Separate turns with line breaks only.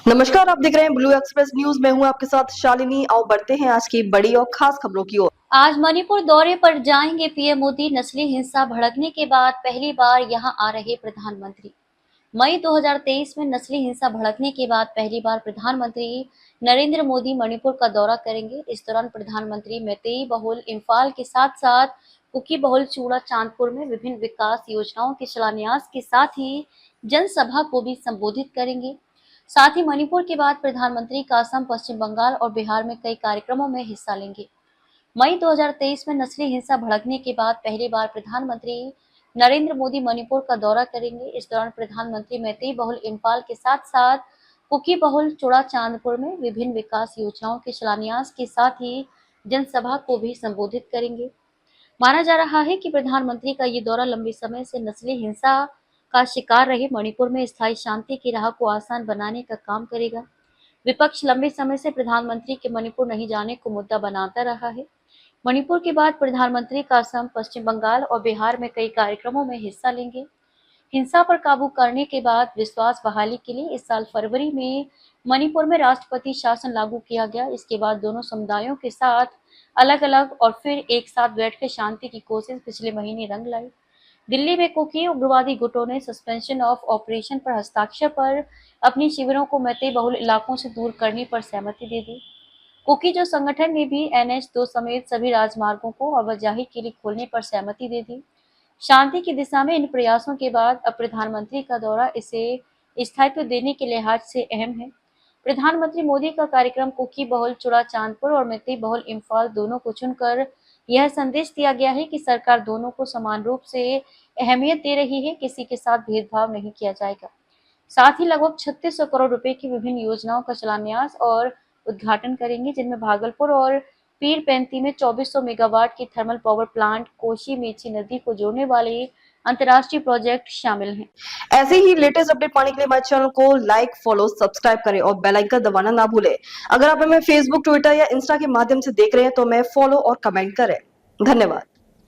नमस्कार, आप देख रहे हैं ब्लू एक्सप्रेस न्यूज। मैं हूं आपके साथ शालिनी। आओ बढ़ते हैं आज की बड़ी और खास खबरों की ओर।
आज मणिपुर दौरे पर जाएंगे पीएम मोदी। नस्ली हिंसा भड़कने के बाद पहली बार यहां आ रहे प्रधानमंत्री। मई 2023 में नस्ली हिंसा भड़कने के बाद पहली बार प्रधानमंत्री नरेंद्र मोदी मणिपुर का दौरा करेंगे। इस दौरान प्रधानमंत्री मैतेई बहुल इंफाल के साथ साथ कुकी बहुल चूड़ा चांदपुर में विभिन्न विकास योजनाओं के शिलान्यास के साथ ही जनसभा को भी संबोधित करेंगे। साथ ही मणिपुर के बाद प्रधानमंत्री असम, पश्चिम बंगाल और बिहार में कई कार्यक्रमों में हिस्सा लेंगे। मई 2023 में नस्ली हिंसा भड़कने के बाद पहली बार प्रधानमंत्री नरेंद्र मोदी मणिपुर का दौरा करेंगे। इस दौरान प्रधानमंत्री मैतेई बहुल इंफाल के साथ साथ कुकी बहुल चूड़ा चांदपुर में विभिन्न विकास योजनाओं के शिलान्यास के साथ ही जनसभा को भी संबोधित करेंगे। माना जा रहा है कि प्रधानमंत्री का ये दौरा लंबे समय से नस्ली हिंसा का शिकार रहे मणिपुर में स्थायी शांति की राह को आसान बनाने का काम करेगा। विपक्ष लंबे समय से प्रधानमंत्री के मणिपुर नहीं जाने को मुद्दा बनाता रहा है। मणिपुर के बाद प्रधानमंत्री असम, पश्चिम बंगाल और बिहार में कई कार्यक्रमों में हिस्सा लेंगे। हिंसा पर काबू करने के बाद विश्वास बहाली के लिए इस साल फरवरी में मणिपुर में राष्ट्रपति शासन लागू किया गया। इसके बाद दोनों समुदायों के साथ अलग अलग और फिर एक साथ बैठकर शांति की कोशिश पिछले महीने रंग लाई। दिल्ली में कुकी उग्रवादी गुटों ने सस्पेंशन ऑफ ऑपरेशन पर हस्ताक्षर पर अपनी शिविरों को मैतेई बहुल इलाकों से दूर करने पर सहमति दे दी। कुकी जो संगठन ने भी NH2 समेत सभी राजमार्गों को आवाजाही के लिए खोलने पर सहमति दे दी। शांति की दिशा में इन प्रयासों के बाद अब प्रधानमंत्री का दौरा इसे स्थायित्व देने के लिहाज से अहम है। प्रधानमंत्री मोदी का कार्यक्रम कुकी बहुल चूड़ा चांदपुर और मैतेई बहुल इंफाल दोनों को चुनकर यह संदेश दिया गया है कि सरकार दोनों को समान रूप से अहमियत दे रही है, किसी के साथ भेदभाव नहीं किया जाएगा। साथ ही लगभग 3600 करोड़ रुपए की विभिन्न योजनाओं का शिलान्यास और उद्घाटन करेंगे, जिनमें भागलपुर और पीरपैंती में 2400 मेगावाट की thermal power plant, Kosi Mechi नदी को जोड़ने वाले अंतर्राष्ट्रीय प्रोजेक्ट शामिल हैं।
ऐसे ही लेटेस्ट अपडेट पाने के लिए हमारे चैनल को लाइक, फॉलो, सब्सक्राइब करें और बेल आइकन दबाना ना भूलें। अगर आप हमें फेसबुक, ट्विटर या इंस्टा के माध्यम से देख रहे हैं तो हमें फॉलो और कमेंट करें। धन्यवाद।